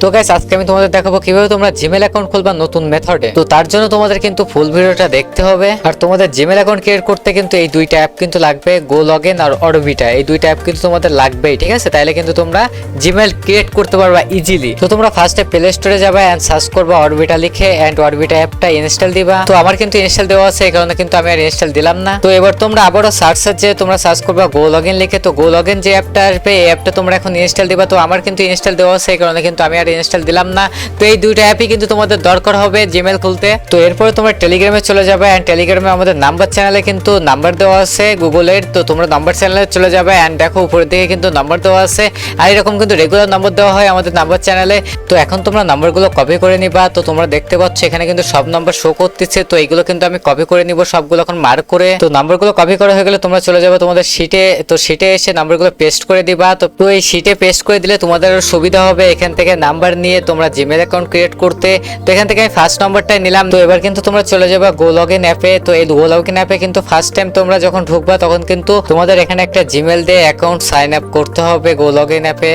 তো গাইস আজকে আমি তোমাদের দেখাবো কিভাবে তোমরা জিমেল অ্যাকাউন্ট খুলবা নতুন মেথডে। তো তার জন্য তোমাদের কিন্তু ফুল ভিডিওটা দেখতে হবে। আর তোমাদের জিমেল অ্যাকাউন্ট ক্রিয়েট করতে কিন্তু এই দুইটা অ্যাপ কিন্তু লাগবে, গো লগইন আর অরবিটা। এই দুইটা অ্যাপ কিন্তু তোমাদের লাগবেই, ঠিক আছে? তাইলে কিন্তু তোমরা জিমেল ক্রিয়েট করতে পারবা ইজিলি। তো তোমরা ফার্স্টে প্লে স্টোরে যাবা এন্ড সার্চ করবা অরবিটা লিখে এন্ড অরবিটা অ্যাপটা ইনস্টল দিবা। তো আমার কিন্তু ইনস্টল দেওয়া আছে, এই কারণে কিন্তু আমি আর ইনস্টল দিলাম না। তো এবার তোমরা আবারও সার্চে যে তোমরা সার্চ করবা গো লগইন লিখে। তো গো লগইন যে অ্যাপটা আসবে এই অ্যাপটা তোমরা এখন ইনস্টল দিবা। তো আমার কিন্তু ইনস্টল দেওয়া আছে, এই কারণে কিন্তু আমি আর ইনস্টল দিলাম না। তো এই দুইটা অ্যাপই কিন্তু তোমাদের দরকার হবে জিমেল খুলতে। তো এরপরে তোমরা টেলিগ্রামে চলে যাবে এন্ড টেলিগ্রামে আমাদের নাম্বার চ্যানেলে কিন্তু নাম্বার দেওয়া আছে গুগলের। তো তোমরা নাম্বার চ্যানেলে চলে যাবে এন্ড দেখো উপরের দিকে কিন্তু নাম্বার দেওয়া আছে। আর এরকম কিন্তু রেগুলার নাম্বার দেওয়া হয় আমাদের নাম্বার চ্যানেলে। তো এখন তোমরা নাম্বারগুলো কপি করে নিবা। তো তোমরা দেখতে পাচ্ছ এখানে কিন্তু সব নাম্বার শো করতেছে। তো এইগুলো কিন্তু আমি কপি করে নিব সবগুলো এখন মার্ক করে। তো নাম্বারগুলো কপি করা হয়ে গেলে তোমরা চলে যাবে তোমাদের শিটে। তো শিটে এসে নাম্বারগুলো পেস্ট করে দিবা। তো এই শিটে পেস্ট করে দিলে তোমাদের সুবিধা হবে এখান থেকে নাম্বার নিয়ে তোমরা জিমেল অ্যাকাউন্ট ক্রিয়েট করতে। তো এখান থেকে আমি ফার্স্ট নাম্বারটাই নিলাম। তো এবার কিন্তু তোমরা চলে যাবে গো লগইন অ্যাপে। তো এই গো লগইন অ্যাপে কিন্তু ফার্স্ট টাইম তোমরা যখন ঢুকবা তখন কিন্তু তোমাদের এখানে একটা জিমেল দিয়ে অ্যাকাউন্ট সাইন আপ করতে হবে গো লগইন অ্যাপে।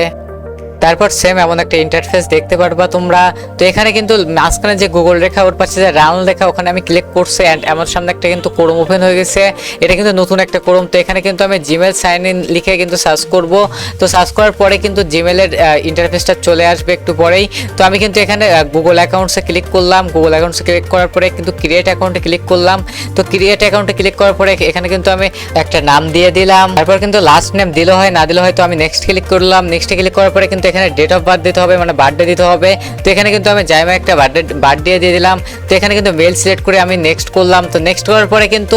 তারপর সেম এমন একটা ইন্টারফেস দেখতে পারবা তোমরা। তো এখানে কিন্তু মাঝখানে যে গুগল লেখা ওর পাশে যে রাউন্ড লেখা ওখানে আমি ক্লিক করছি এন্ড আমার সামনে একটা কিন্তু ক্রোম ওপেন হয়ে গেছে। এটা কিন্তু নতুন একটা ক্রোম। তো এখানে কিন্তু আমি জিমেল সাইন ইন লিখে কিন্তু সার্চ করব। তো সার্চ করার পরে কিন্তু জিমেলের ইন্টারফেসটা চলে আসবে একটু পরেই। তো আমি কিন্তু এখানে গুগল অ্যাকাউন্টসে ক্লিক করলাম। গুগল অ্যাকাউন্টসে ক্লিক করার পরে কিন্তু ক্রিয়েট অ্যাকাউন্টে ক্লিক করলাম। তো ক্রিয়েট অ্যাকাউন্টে ক্লিক করার পরে এখানে কিন্তু আমি একটা নাম দিয়ে দিলাম। তারপর কিন্তু লাস্ট নেম দিলে হয় না দিলে হয়। তো আমি নেক্সট ক্লিক করলাম। নেক্সটে ক্লিক করার পরে কিন্তু এখানে ডেট অফ বার্থ দিতে হবে, মানে বার্থডে দিতে হবে। তো এখানে কিন্তু আমি জাইমা একটা বার্থডে দিয়ে দিলাম। তো এখানে কিন্তু মেল সিলেক্ট করে আমি নেক্সট করলাম। তো নেক্সট করার পরে কিন্তু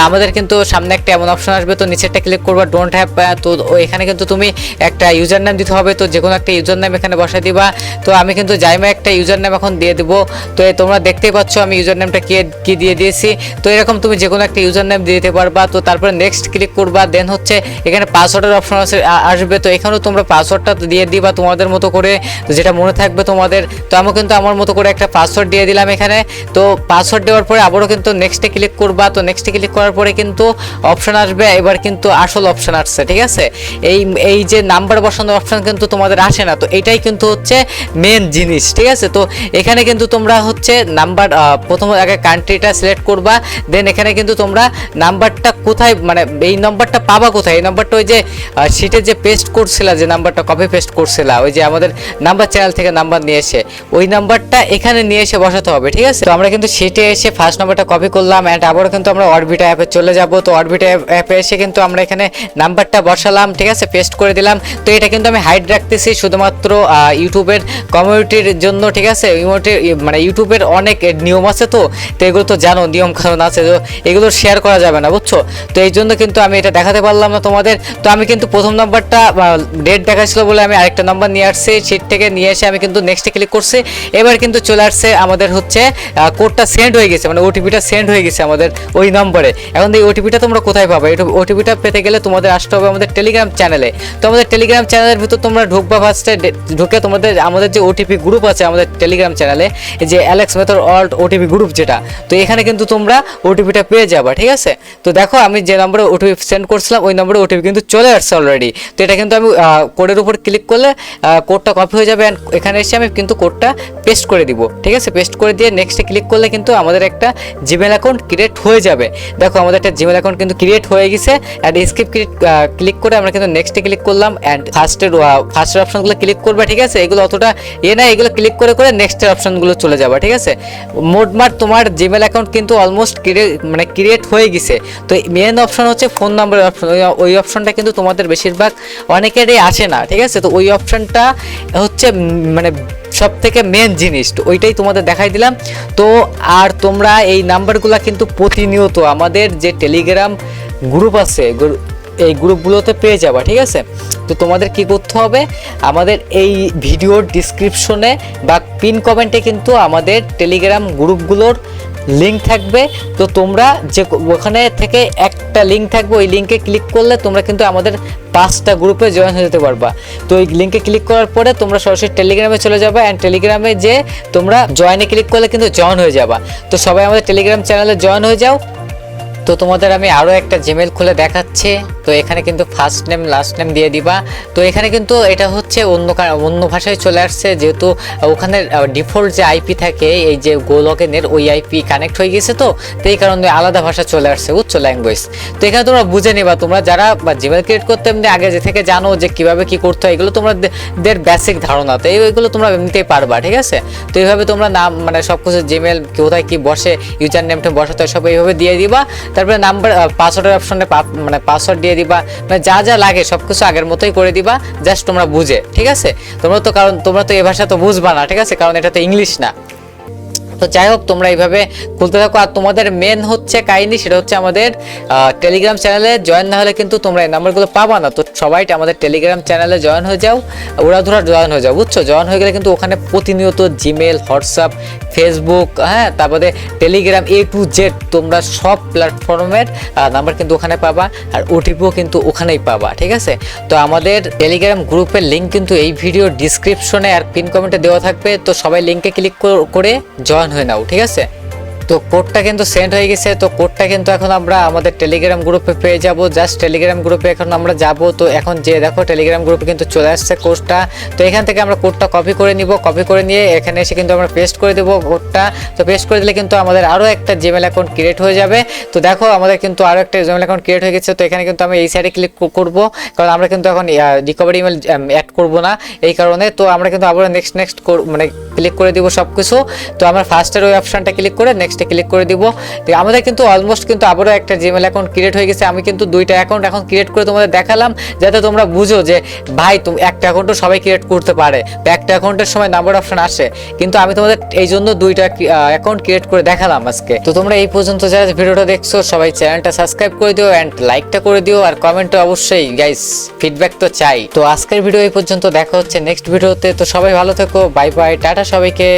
আমাদের কিন্তু সামনে একটা এমন অপশন আসবে। তো নিচেরটা ক্লিক করবা ডোন্ট হ্যাভ। তো এখানে কিন্তু তুমি একটা ইউজার নেম দিতে হবে। তো যে কোনো একটা ইউজার নেম এখানে বসাই দিবা। তো আমি কিন্তু জাইমা একটা ইউজার নেম এখন দিয়ে দেবো। তো তোমরা দেখতেই পাচ্ছ আমি ইউজার নেমটা কি দিয়ে দিয়েছি। তো এরকম তুমি যে কোনো একটা ইউজার নেম দিয়ে দিতে পারবা। তো তারপরে নেক্সট ক্লিক করবা। দেন হচ্ছে এখানে পাসওয়ার্ডের অপশন আসবে। তো এখানেও তোমরা পাসওয়ার্ডটা দিয়ে দিবা তোমাদের মতো করে, যেটা মনে থাকবে তোমাদের। তো আমি কিন্তু আমার মতো করে একটা পাসওয়ার্ড দিয়ে দিলাম এখানে। তো পাসওয়ার্ড দেওয়ার পরে আবারও কিন্তু নেক্সটে ক্লিক করবা। তো নেক্সটে ক্লিক করার পরে কিন্তু অপশন আসবে। এবার কিন্তু আসল অপশন আসছে, ঠিক আছে? এই যে নাম্বার বসানোর অপশন কিন্তু তোমাদের আসে না। তো এটাই কিন্তু হচ্ছে মেন জিনিস, ঠিক আছে? তো এখানে কিন্তু তোমরা হচ্ছে নাম্বার প্রথম আগে কান্ট্রিটা সিলেক্ট করবা। দেন এখানে কিন্তু তোমরা নাম্বারটা কোথায়, মানে এই নাম্বারটা পাবা কোথায়? এই নাম্বারটা ওই যে শিটে যে পেস্ট করছিলা, যে নাম্বারটা কপি পেস্ট করছিলা, ওই যে আমাদের নাম্বার চ্যানেল থেকে নাম্বার নিয়ে এসে ওই নাম্বারটা এখানে নিয়ে এসে বসাতে হবে, ঠিক আছে? তো আমরা কিন্তু শিটে এসে ফার্স্ট নাম্বারটা কপি করলাম এন্ড আবারও কিন্তু আমরা অরবিটা অ্যাপে চলে যাব। তো অরবিটা অ্যাপে এসে কিন্তু আমরা এখানে নাম্বারটা বসালাম, ঠিক আছে? পেস্ট করে দিলাম। তো এটা কিন্তু আমি হাইড রাখতেছি শুধুমাত্র ইউটিউবের কমিউনিটির জন্য, ঠিক আছে? মানে ইউটিউবের অনেক নিয়ম আছে। তো এগুলো তো জানো নিয়ম কানুন আছে, তো এগুলো শেয়ার করা যাবে না, বুঝছো? তো এই জন্য কিন্তু আমি এটা দেখাতে পারলাম না তোমাদের। তো আমি কিন্তু প্রথম নাম্বারটা ডেট দেখাচ্ছিল বলে আমি আরেকটা নাম্বার নিয়ে আসছি। শিট থেকে নিয়ে এসে আমি কিন্তু নেক্সটে ক্লিক করছি। এবার কিন্তু চলে আসছে আমাদের হচ্ছে কোডটা সেন্ড হয়ে গেছে, মানে ওটিপিটা সেন্ড হয়ে গেছে আমাদের ওই নম্বরে। এখন এই ওটিপিটা তোমরা কোথায় পাবে? ওটিপিটা পেতে গেলে তোমাদের আসতে হবে আমাদের টেলিগ্রাম চ্যানেলে। তো আমাদের টেলিগ্রাম চ্যানেলের ভিতর তোমরা ঢুকবা। ফার্স্টে ঢুকে আমাদের যে ওটিপি গ্রুপ আছে আমাদের টেলিগ্রাম চ্যানেলে, যে Alex method alt OTP group যেটা, তো এখানে কিন্তু তোমরা ওটিপিটা পেয়ে যাবা, ঠিক আছে? তো দেখো আমি যে নম্বরে ওটিপি সেন্ড করছিলাম ওই নম্বরে ওটিপি কিন্তু চলে আসছে অলরেডি। তো এটা কিন্তু আমি কোডের উপর ক্লিক করলে কোডটা কপি হয়ে যাবে এন্ড এখানে এসে আমি কিন্তু কোডটা পেস্ট করে দিব, ঠিক আছে? পেস্ট করে দিয়ে নেক্সটে ক্লিক করলে কিন্তু আমাদের একটা জিমেল অ্যাকাউন্ট ক্রিয়েট হয়ে যাবে। দেখো আমাদের একটা জিমেল অ্যাকাউন্ট কিন্তু ক্রিয়েট হয়ে গেছে। অ্যান্ড স্কিপ ক্লিক করে আমরা কিন্তু নেক্সটে ক্লিক করলাম এন্ড ফার্স্টের অপশনগুলো ক্লিক করবে, ঠিক আছে? এগুলো অতটা না, এগুলো ক্লিক করে নেক্সটের অপশনগুলো চলে যাবে, ঠিক আছে? মোটমাট তোমার জিমেল অ্যাকাউন্ট কিন্তু অলমোস্ট ক্রিয়েট হয়ে গেছে। তো মেন অপশন হচ্ছে ফোন নাম্বারের অপশন। ওই অপশনটা কিন্তু তোমাদের বেশিরভাগ অনেকেরই আসে না, ঠিক আছে? তো ওই অপশনটা হচ্ছে মানে সব থেকে মেন জিনিস। তো ওইটাই তোমাদের দেখাই দিলাম। তো আর তোমরা এই নাম্বারগুলো কিন্তু প্রতিনিয়ত আমাদের যে টেলিগ্রাম গ্রুপ আছে এই গ্রুপগুলোতে পেয়ে যাবা, ঠিক আছে? তো তোমাদের কি করতে হবে, আমাদের এই ভিডিওর ডিসক্রিপশনে বা পিন কমেন্টে কিন্তু আমাদের টেলিগ্রাম গ্রুপগুলোর লিঙ্ক থাকবে। তো তোমরা যে ওখানে থেকে একটা লিঙ্ক থাকবে, ওই লিঙ্কে ক্লিক করলে তোমরা কিন্তু আমাদের 5টা গ্রুপে জয়েন হয়ে যেতে পারবা। তো এই লিঙ্কে ক্লিক করার পরে তোমরা সরাসরি টেলিগ্রামে চলে যাবে অ্যান্ড টেলিগ্রামে যে তোমরা জয়েনে ক্লিক করলে কিন্তু জয়েন হয়ে যাবা। তো সবাই আমাদের টেলিগ্রাম চ্যানেলে জয়েন হয়ে যাও। তো তোমাদের আমি আরো একটা জিমেল খুলে দেখাচ্ছি। তো এখানে কিন্তু ফার্স্ট নেম লাস্ট নেম দিয়ে দিবা। তো এখানে কিন্তু এটা হচ্ছে অন্য ভাষায় চলে আসছে, যেহেতু ওখানে ডিফল্ট যে আইপি থাকে এই যে গো লগইনের ওই আইপি কানেক্ট হয়ে গেছে, তো এই কারণে আলাদা ভাষা চলে আসছে, বুঝছো, ল্যাঙ্গুয়েজ। তো এখানে তোমরা বুঝে নিবা, তোমরা যারা জিমেল ক্রিয়েট করতে এমনি আগে যে থেকে জানো যে কিভাবে কি করতে হয়, এগুলো তোমাদের বেসিক ধারণা, তো এইগুলো তোমরা এমনিতেই পারবা, ঠিক আছে। তো এইভাবে তোমরা নাম মানে সবকিছু জিমেল কোথায় কি বসে, ইউজার নেমটা বসাতে হয় সব এইভাবে দিয়ে দিবা। তারপরে নাম্বার পাসওয়ার্ডের অপশনে মানে পাসওয়ার্ড দিয়ে দিবা, মানে যা যা লাগে সবকিছু আগের মতোই করে দিবা, জাস্ট তোমরা বুঝে, ঠিক আছে। কারণ তোমরা তো এই ভাষা তো বুঝবা না, ঠিক আছে, কারণ এটা তো ইংলিশ না। তো যাই হোক, তোমরা এইভাবে খুলতে থাকো। আর তোমাদের মেন হচ্ছে কাহিনী, সেটা হচ্ছে আমাদের টেলিগ্রাম চ্যানেলে জয়েন না হলে কিন্তু তোমরা এই নাম্বারগুলো পাবা না। তো সবাই আমাদের টেলিগ্রাম চ্যানেলে জয়েন হয়ে যাও, উড়াধুরা জয়েন হয়ে যাও, বুঝছো। জয়েন হয়ে গেলে কিন্তু ওখানে প্রতিনিয়ত জিমেল, হোয়াটসঅ্যাপ, ফেসবুক, হ্যাঁ, তারপরে টেলিগ্রাম A to Z তোমরা সব প্ল্যাটফর্মের নাম্বার কিন্তু ওখানে পাবা, আর ওটিপিও কিন্তু ওখানেই পাবা, ঠিক আছে। তো আমাদের টেলিগ্রাম গ্রুপের লিঙ্ক কিন্তু এই ভিডিও ডিসক্রিপশনে আর পিন কমেন্টে দেওয়া থাকবে। তো সবাই লিঙ্কে ক্লিক করে জয়েন হয়ে নাও, ঠিক আছে। তো কোডটা কিন্তু সেন্ড হয়ে গেছে। তো কোডটা কিন্তু এখন আমরা আমাদের টেলিগ্রাম গ্রুপে পেয়ে যাব। জাস্ট টেলিগ্রাম গ্রুপে এখন আমরা যাব। তো এখন যে দেখো টেলিগ্রাম গ্রুপে কিন্তু চলে আসছে কোডটা। তো এখান থেকে আমরা কোডটা কপি করে নিব, কপি করে নিয়ে এখানে এসে কিন্তু আমরা পেস্ট করে দেবো কোডটা। তো পেস্ট করে দিলে কিন্তু আমাদের আরও একটা জিমেল অ্যাকাউন্ট ক্রিয়েট হয়ে যাবে। তো দেখো আমাদের কিন্তু আরও একটা জিমেল অ্যাকাউন্ট ক্রিয়েট হয়ে গেছে। তো এখানে কিন্তু আমি এই সাইডে ক্লিক করব, কারণ আমরা কিন্তু এখন রিকভারি ইমেল অ্যাড করব না এই কারণে। তো আমরা কিন্তু আবার নেক্সট মানে ক্লিক করে দিব সব কিছু। তো আমরা ফার্স্টের ওই অপশানটা ক্লিক করে নেক্সটে ক্লিক করে দিব। আমাদের কিন্তু অলমোস্ট কিন্তু আবারও একটা জিমেল অ্যাকাউন্ট ক্রিয়েট হয়ে গেছে। আমি কিন্তু দুইটা অ্যাকাউন্ট এখন ক্রিয়েট করে তোমাদের দেখালাম, যাতে তোমরা বুঝো যে ভাই তুমি একটা অ্যাকাউন্টও সবাই ক্রিয়েট করতে পারে, বা একটা অ্যাকাউন্টের সময় নাম্বার অপশন আসে, কিন্তু আমি তোমাদের এই জন্য দুইটা অ্যাকাউন্ট ক্রিয়েট করে দেখালাম আজকে। তো তোমরা এই পর্যন্ত যারা ভিডিওটা দেখছো সবাই চ্যানেলটা সাবস্ক্রাইব করে দিও অ্যান্ড লাইকটা করে দিও, আর কমেন্টে অবশ্যই গাইস ফিডব্যাক তো চাই। তো আজকের ভিডিও এই পর্যন্ত, দেখা হচ্ছে নেক্সট ভিডিওতে। তো সবাই ভালো থেকো, বাই বাই, টাটা সবাইকে।